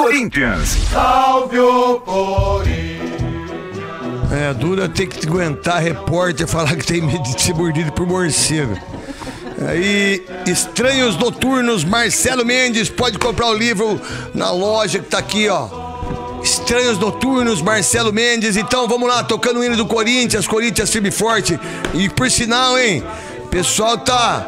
Corinthians. Salve o Corinthians. É, dura ter que aguentar repórter falar que tem medo de ser mordido por morcego. Aí, Estranhos Noturnos, Marcelo Mendes, pode comprar o livro na loja que tá aqui, ó. Estranhos Noturnos, Marcelo Mendes. Então vamos lá, tocando o hino do Corinthians, Corinthians firme e forte. E por sinal, hein, o pessoal tá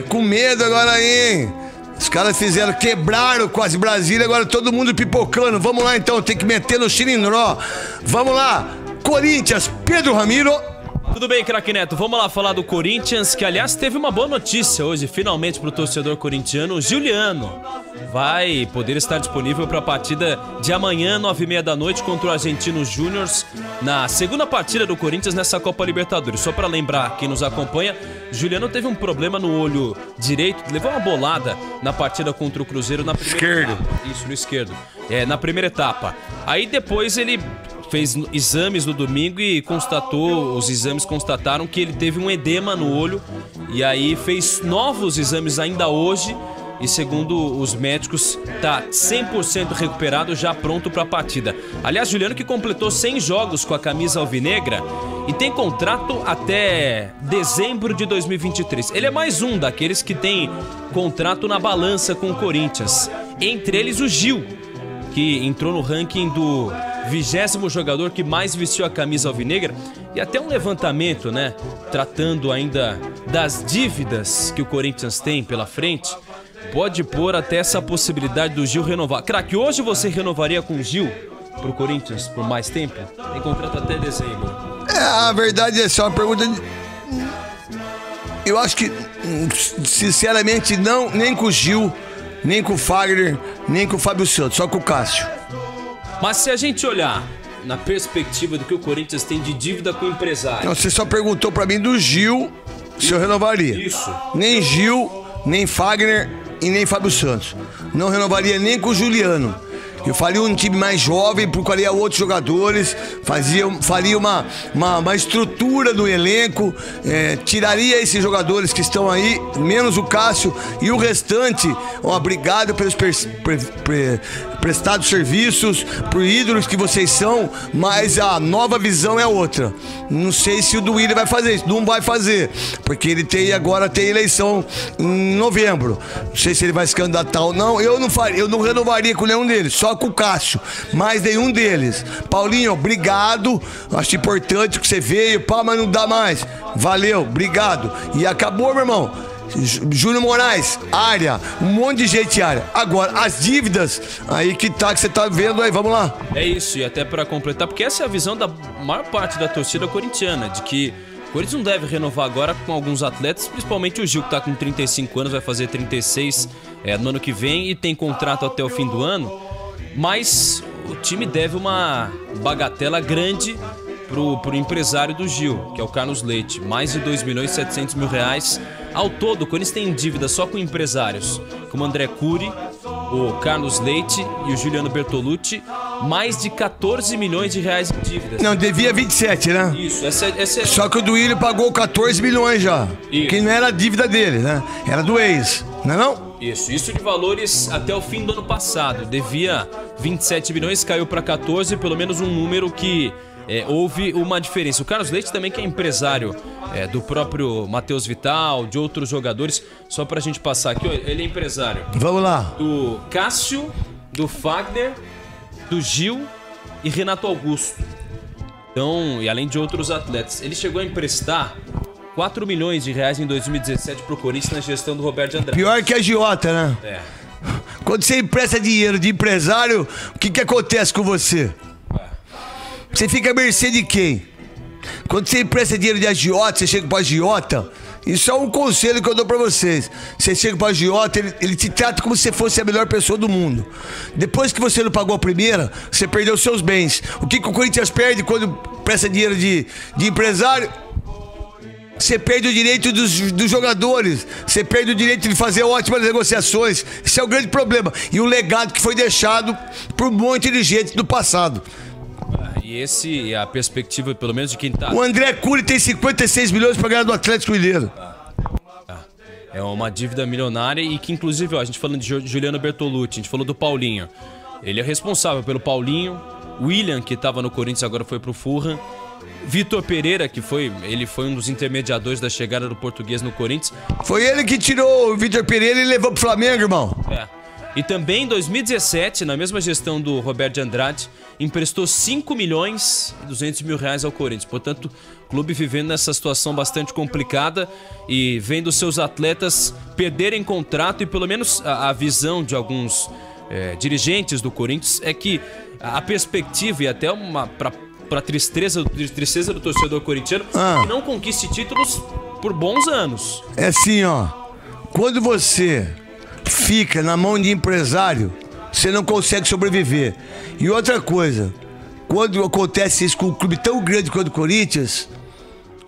com medo agora aí, hein. Os caras quebraram quase Brasília, agora todo mundo pipocando. Vamos lá então, tem que meter no xilindró. Vamos lá, Corinthians, Pedro Ramiro. Tudo bem, craque Neto, vamos lá falar do Corinthians, que aliás teve uma boa notícia hoje, finalmente pro torcedor corintiano. O Giuliano vai poder estar disponível para a partida de amanhã, 9h30 da noite, contra o Argentinos Júniors, na segunda partida do Corinthians nessa Copa Libertadores. Só para lembrar quem nos acompanha, Giuliano teve um problema no olho direito, levou uma bolada na partida contra o Cruzeiro na primeira etapa. Isso, no esquerdo. Na primeira etapa. Aí depois ele fez exames no domingo e os exames constataram que ele teve um edema no olho. E aí fez novos exames ainda hoje. E segundo os médicos, tá 100% recuperado, já pronto para a partida. Aliás, Giuliano que completou 100 jogos com a camisa alvinegra e tem contrato até dezembro de 2023. Ele é mais um daqueles que tem contrato na balança com o Corinthians. Entre eles o Gil, que entrou no ranking do 20º jogador que mais vestiu a camisa alvinegra. E até um levantamento, né, tratando ainda das dívidas que o Corinthians tem pela frente, pode pôr até essa possibilidade do Gil renovar. Craque, hoje você renovaria com o Gil pro Corinthians por mais tempo? Tem contrato até dezembro. A verdade é só uma pergunta de... Eu acho que, sinceramente, não, nem com o Gil, nem com o Fagner, nem com o Fábio Santos, só com o Cássio. Mas se a gente olhar na perspectiva do que o Corinthians tem de dívida com o empresário... Não, você só perguntou pra mim do Gil se eu renovaria. Isso. Nem Gil, nem Fagner e nem Fábio Santos. Não renovaria nem com o Giuliano. Eu faria um time mais jovem, procuraria outros jogadores, faria uma estrutura do elenco, tiraria esses jogadores que estão aí, menos o Cássio, e o restante, obrigado pelos prestados serviços, por ídolos que vocês são, mas a nova visão é outra. Não sei se o do Willian vai fazer isso, não vai fazer, porque ele agora tem eleição em novembro. Não sei se ele vai se candidatar ou não. Eu não renovaria com nenhum deles, só com o Cássio, mais nenhum deles. Paulinho, obrigado, acho importante que você veio, mas não dá mais. Valeu, obrigado. E acabou, meu irmão. Júnior Moraes, área, um monte de gente área. Agora, as dívidas, aí que você tá vendo aí, vamos lá. É isso, e até pra completar, porque essa é a visão da maior parte da torcida corintiana, de que o Corinthians não deve renovar agora com alguns atletas, principalmente o Gil, que tá com 35 anos, vai fazer 36 no ano que vem e tem contrato até o fim do ano. Mas o time deve uma bagatela grande pro empresário do Gil, que é o Carlos Leite. Mais de 2.700.000 reais. Ao todo, o Corinthians tem dívida só com empresários, como André Cury, o Carlos Leite e o Juliano Bertolucci. Mais de 14 milhões de reais em dívidas. Não, devia 27, né? Isso, essa é... Só que o do Willian pagou 14 milhões já. Isso. Que não era a dívida dele, né? Era do ex, não é não? Isso de valores até o fim do ano passado. Devia 27 milhões, caiu para 14, pelo menos um número que houve uma diferença. O Carlos Leite também, que é empresário do próprio Matheus Vital, de outros jogadores. Só pra gente passar aqui, ele é empresário. Vamos lá. Do Cássio, do Fagner, do Gil e Renato Augusto. Então, e além de outros atletas. Ele chegou a emprestar 4 milhões de reais em 2017 pro Corinthians na gestão do Roberto de Andrade. Pior que a agiota, né? Quando você empresta dinheiro de empresário, o que acontece com você? Você fica à mercê de quem? Quando você empresta dinheiro de agiota, você chega para agiota. Isso é um conselho que eu dou pra vocês. Você chega para agiota, ele te trata como se você fosse a melhor pessoa do mundo. Depois que você não pagou a primeira, você perdeu seus bens. O que o Corinthians perde quando presta dinheiro de empresário? Você perde o direito dos jogadores. Você perde o direito de fazer ótimas negociações. Esse é o grande problema. E o legado que foi deixado por um monte de gente do passado. E esse é a perspectiva, pelo menos, de quem tá... O André Cury tem 56 milhões pra ganhar do Atlético Mineiro. É uma dívida milionária e que, inclusive, ó, a gente falando de Juliano Bertolucci, a gente falou do Paulinho. Ele é responsável pelo Paulinho, William, que estava no Corinthians, agora foi pro Fulham, Vitor Pereira, que foi um dos intermediadores da chegada do português no Corinthians. Foi ele que tirou o Vitor Pereira e levou pro Flamengo, irmão. E também em 2017, na mesma gestão do Roberto de Andrade, emprestou 5 milhões e 200 mil reais ao Corinthians. Portanto, o clube vivendo nessa situação bastante complicada e vendo seus atletas perderem contrato, e pelo menos a visão de alguns dirigentes do Corinthians é que a perspectiva, e até para tristeza do torcedor corintiano, que não conquiste títulos por bons anos. É assim, ó. Quando você fica na mão de empresário, você não consegue sobreviver. E outra coisa, quando acontece isso com um clube tão grande quanto o Corinthians,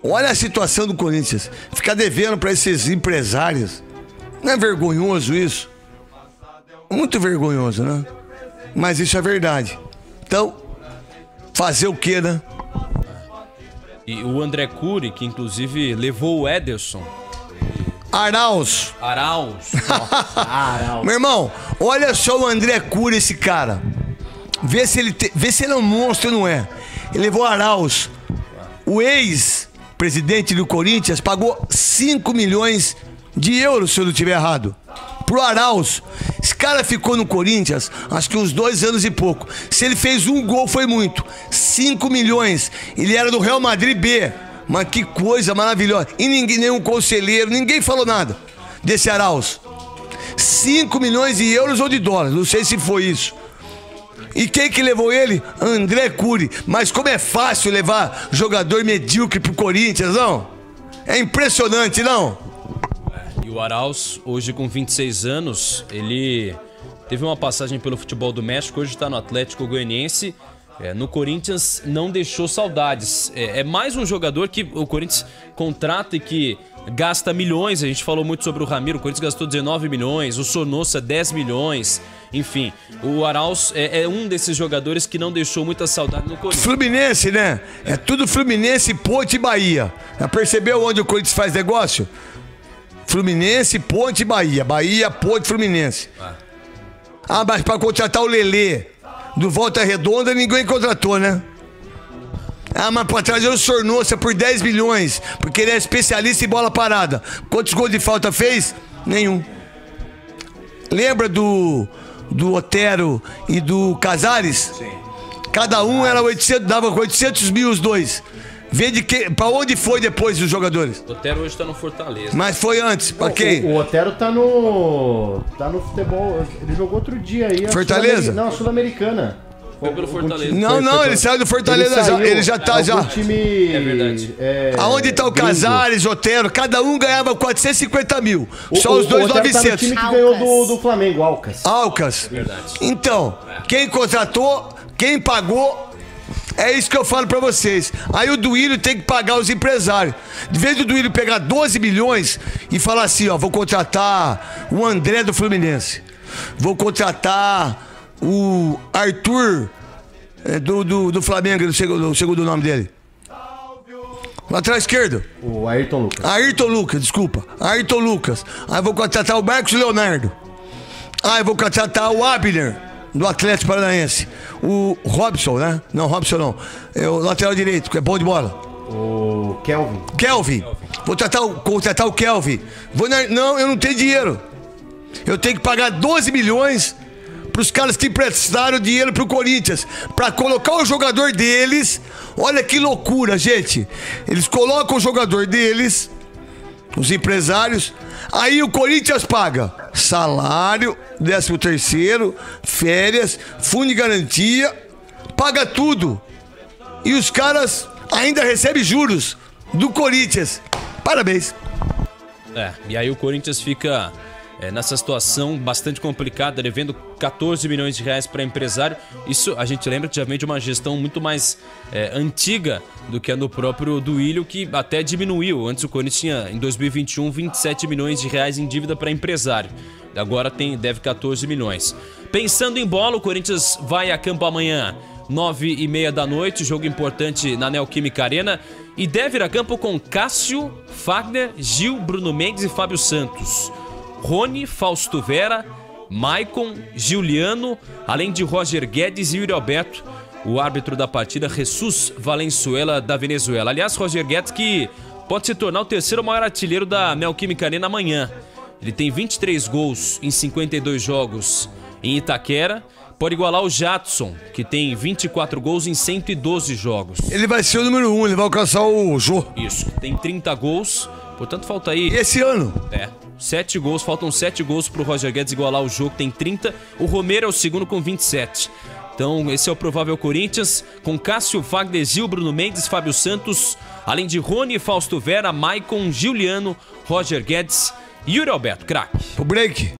olha a situação do Corinthians. Ficar devendo para esses empresários. Não é vergonhoso isso? Muito vergonhoso, né? Mas isso é verdade. Então, fazer o quê, né? E o André Cury, que inclusive levou o Ederson. Arauz. Meu irmão, olha só o André Cury, esse cara. Vê se ele é um monstro ou não é. Ele levou Arauz. O ex-presidente do Corinthians pagou 5 milhões de euros, se eu não estiver errado, pro Arauz. Esse cara ficou no Corinthians acho que uns 2 anos e pouco. Se ele fez um gol foi muito. 5 milhões. Ele era do Real Madrid B. Mas que coisa maravilhosa. E ninguém, nenhum conselheiro, ninguém falou nada desse Arauz. 5 milhões de euros ou de dólares, não sei se foi isso. E quem que levou ele? André Cury. Mas como é fácil levar jogador medíocre pro Corinthians, não? É impressionante, não? E o Arauz, hoje com 26 anos, ele teve uma passagem pelo futebol do México, hoje está no Atlético Goianiense. No Corinthians não deixou saudades. É mais um jogador que o Corinthians contrata e que gasta milhões. A gente falou muito sobre o Ramiro. O Corinthians gastou 19 milhões, o Sornosa 10 milhões. Enfim, o Arauz é um desses jogadores que não deixou muita saudade no Corinthians. Fluminense, né? É tudo Fluminense, Ponte e Bahia. Já percebeu onde o Corinthians faz negócio? Fluminense, Ponte e Bahia. Bahia, Ponte, Fluminense. Mas pra contratar o Lelê do Volta Redonda, ninguém contratou, né? Mas pra trazer o Sornosa por 10 milhões, porque ele é especialista em bola parada. Quantos gols de falta fez? Nenhum. Lembra do Otero e do Casares? Sim. Cada um era 800, dava 800 mil os dois. Vê pra onde foi depois dos jogadores? O Otero hoje tá no Fortaleza. Mas foi antes, pra quem? O Otero tá no futebol, ele jogou outro dia aí. Fortaleza? Não, a Sul-Americana. Foi pelo Fortaleza. Não, ele saiu do Fortaleza, ele já tá já. Time, é verdade. Aonde tá o Casares, Otero? Cada um ganhava 450 mil. Só os dois o 900. Tá no time que ganhou do Flamengo, Alcas. Verdade. Então, quem contratou, quem pagou, é isso que eu falo pra vocês. Aí o Duílio tem que pagar os empresários. De vez do Duílio pegar 12 milhões e falar assim, ó, vou contratar o André do Fluminense. Vou contratar o Arthur do Flamengo, no segundo nome dele. Lateral esquerdo. O Ayrton Lucas. Ayrton Lucas, desculpa. Ayrton Lucas. Aí vou contratar o Marcos Leonardo. Aí vou contratar o Abner, do Atlético Paranaense. O Robson, né? Não, Robson não. É o lateral direito, que é bom de bola. O Kelvin. Vou contratar o Kelvin. Não, eu não tenho dinheiro. Eu tenho que pagar 12 milhões pros caras que emprestaram dinheiro pro Corinthians pra colocar o jogador deles. Olha que loucura, gente. Eles colocam o jogador deles, os empresários. Aí o Corinthians paga salário, 13º, férias, fundo de garantia, paga tudo. E os caras ainda recebem juros do Corinthians. Parabéns. E aí o Corinthians fica nessa situação bastante complicada, devendo 14 milhões de reais para empresário. Isso a gente lembra que já vem de uma gestão muito mais antiga do que a do próprio Duílio, que até diminuiu. Antes o Corinthians tinha, em 2021, 27 milhões de reais em dívida para empresário. Agora deve 14 milhões. Pensando em bola, o Corinthians vai a campo amanhã, 9h30 da noite, jogo importante na Neoquímica Arena. E deve ir a campo com Cássio, Fagner, Gil, Bruno Mendes e Fábio Santos. Rony, Fausto Vera, Maicon, Giuliano, além de Roger Guedes e Yuri Alberto. O árbitro da partida, Jesus Valenzuela, da Venezuela. Aliás, Roger Guedes que pode se tornar o terceiro maior artilheiro da Neoquímica Arena amanhã. Ele tem 23 gols em 52 jogos em Itaquera. Pode igualar o Jadson, que tem 24 gols em 112 jogos. Ele vai ser o número 1, ele vai alcançar o Jô. Isso, tem 30 gols, portanto falta aí... E esse ano? 7 gols, faltam 7 gols pro Roger Guedes igualar o Jô, que tem 30. O Romero é o segundo com 27. Então esse é o provável Corinthians, com Cássio, Wagner, Gil, Bruno Mendes, Fábio Santos, além de Rony, Fausto Vera, Maicon, Giuliano, Roger Guedes e Yuri Alberto, craque. O break.